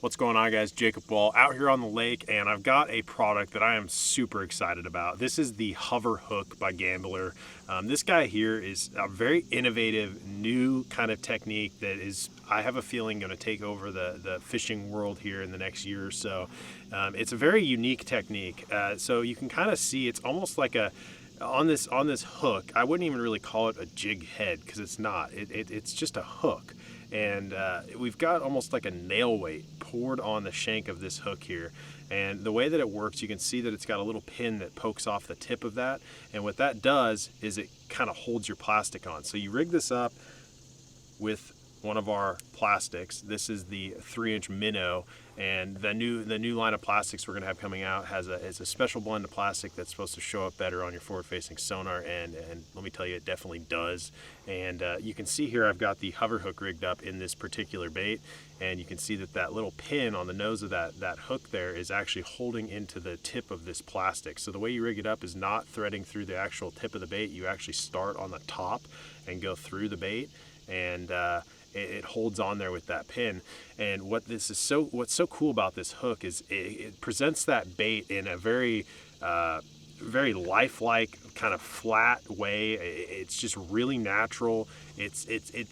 What's going on, guys? Jacob Wall out here on the lake, and I've got a product that I am super excited about. This is the Hover Hook by Gambler. This guy here is a very innovative new kind of technique that is, I have a feeling, going to take over the fishing world here in the next year or so. It's a very unique technique. So you can kind of see it's almost like on this hook. I wouldn't even really call it a jig head because it's not. It's just a hook. And we've got almost like a nail weight poured on the shank of this hook here. And the way that it works, you can see that it's got a little pin that pokes off the tip of that. And what that does is it kind of holds your plastic on. So you rig this up with one of our plastics. This is the 3-inch minnow, and the new line of plastics we're going to have coming out has a special blend of plastic that's supposed to show up better on your forward-facing sonar, and let me tell you, it definitely does. And you can see here I've got the hover hook rigged up in this particular bait, and you can see that little pin on the nose of that hook there is actually holding into the tip of this plastic. So the way you rig it up is not threading through the actual tip of the bait. You actually start on the top and go through the bait, and it holds on there with that pin. And what's so cool about this hook is it presents that bait in a very lifelike, kind of flat way. It's just really natural. It's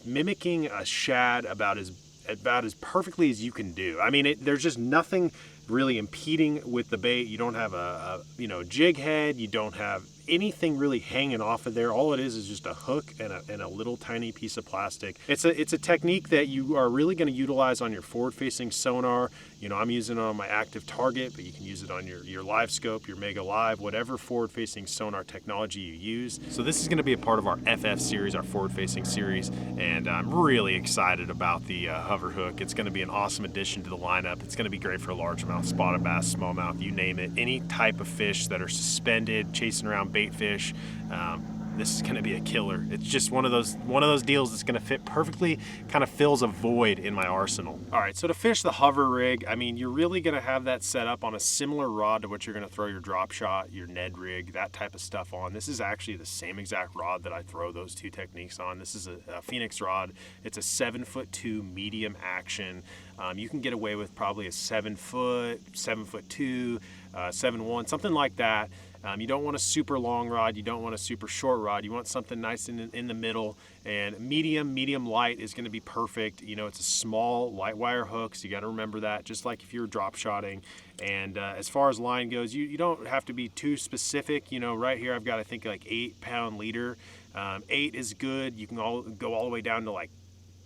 mimicking a shad about as perfectly as you can do. I mean, there's just nothing really impeding with the bait. You don't have a jig head. You don't have anything really hanging off of there. All it is just a hook and a little tiny piece of plastic. It's a technique that you are really going to utilize on your forward-facing sonar. I'm using it on my active target, but you can use it on your live scope, your Mega Live, whatever forward-facing sonar technology you use. So this is going to be a part of our FF series, our forward-facing series, and I'm really excited about the hover hook. It's going to be an awesome addition to the lineup. It's going to be great for largemouth, spotted bass, smallmouth, you name it. Any type of fish that are suspended, chasing around bait fish. This is going to be a killer. It's just one of those deals that's going to fit perfectly, kind of fills a void in my arsenal. All right, so to fish the hover rig, I mean, you're really going to have that set up on a similar rod to what you're going to throw your drop shot, your Ned rig, that type of stuff on. This is actually the same exact rod that I throw those two techniques on. This is a Phoenix rod. It's a 7'2" medium action. You can get away with probably a 7 foot, 7'2", 7'1", something like that. You don't want a super long rod. You don't want a super short rod. You want something nice in the middle. And medium light is going to be perfect. It's a small light wire hook, so you got to remember that, just like if you're drop shotting. And as far as line goes, you don't have to be too specific. Right here I've got, I think, like 8-pound leader. 8 is good. You can go all the way down to like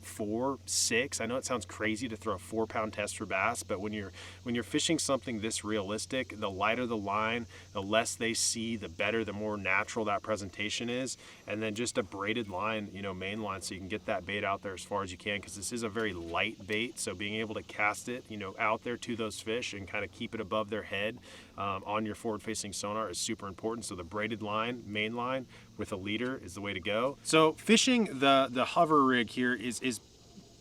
4, 6. I know it sounds crazy to throw a 4-pound test for bass, but when you're fishing something this realistic, the lighter the line, the less they see, the better, the more natural that presentation is. And then just a braided line, main line, so you can get that bait out there as far as you can, because this is a very light bait. So being able to cast it, out there to those fish and kind of keep it above their head on your forward-facing sonar is super important. So the braided line, main line with a leader is the way to go. So fishing the hover rig here is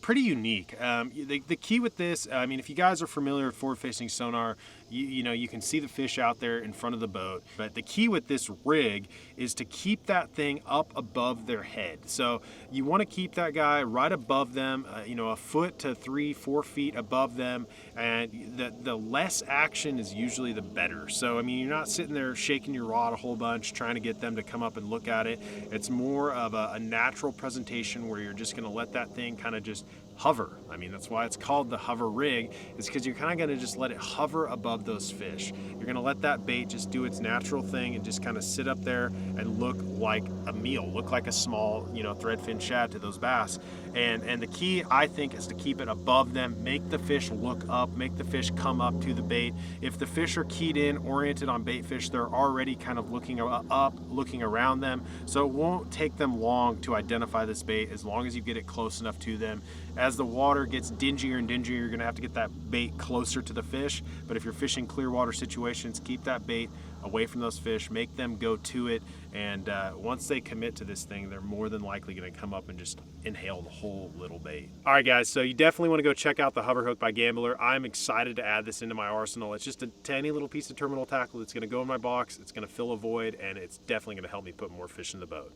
pretty unique. The key with this, I mean, if you guys are familiar with forward-facing sonar, you can see the fish out there in front of the boat. But the key with this rig is to keep that thing up above their head. So you want to keep that guy right above them, a foot to 3-4 feet above them. And the less action is usually the better. So, I mean, you're not sitting there shaking your rod a whole bunch, trying to get them to come up and look at it. It's more of a natural presentation where you're just going to let that thing kind of just hover. I mean, that's why it's called the hover rig, is because you're kind of going to just let it hover above those fish. You're going to let that bait just do its natural thing and just kind of sit up there and look like a meal, look like a small, threadfin shad to those bass. And the key, I think, is to keep it above them, make the fish look up, make the fish come up to the bait. If the fish are keyed in, oriented on bait fish, they're already kind of looking up, looking around them. So it won't take them long to identify this bait as long as you get it close enough to them. As the water gets dingier and dingier, you're going to have to get that bait closer to the fish. But if you're fishing clear water situations, keep that bait away from those fish, make them go to it, and once they commit to this thing, they're more than likely going to come up and just inhale the whole little bait. All right, guys, so you definitely want to go check out the Hover Hook by Gambler. I'm excited to add this into my arsenal. It's just a tiny little piece of terminal tackle that's going to go in my box, it's going to fill a void, and it's definitely going to help me put more fish in the boat.